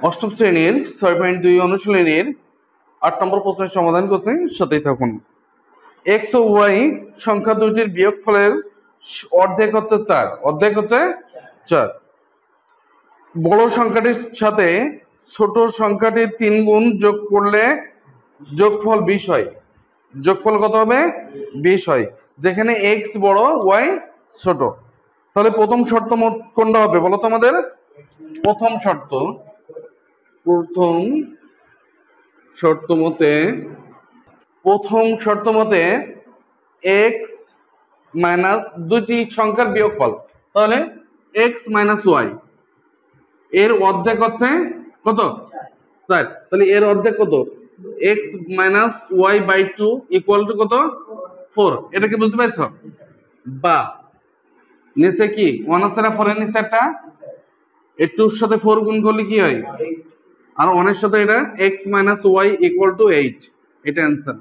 অষ্টম শ্রেণীর 6.2 অনুশীলনীর 8 নম্বর প্রশ্নের সমাধান করতে সাথেই থাকুন। x ও y সংখ্যা দুটির বিয়োগফলের অর্ধেক হচ্ছে 4। অর্ধেক হচ্ছে 4। বড় সংখ্যাটির সাথে ছোট সংখ্যাটির 3 গুণ যোগ করলে যোগফল 20 হয়। যোগফল কত হবে? 20 হয়, যেখানে x বড় y ছোট। তাহলে প্রথম শর্ত কোনটা হবে বলো তো আমাদের? প্রথম শর্ত মতে x মাইনাস দুটি সংখ্যার বিয়োগফল, তাহলে x মাইনাস ওয়াই এর অর্ধেক হচ্ছে কত? 4। তাহলে এর অর্ধেক কত? x minus y by 2 equal to কত? 4। এটা কি বুঝতে পারছো? বা নিচে কি 1 আছে না 4 এর নিচে একটা, এই 2 এর সাথে 4 গুণ করলে কি হয়? আর 1 এর সাথে এটা x minus y equal to 8। এটা অ্যান্সার।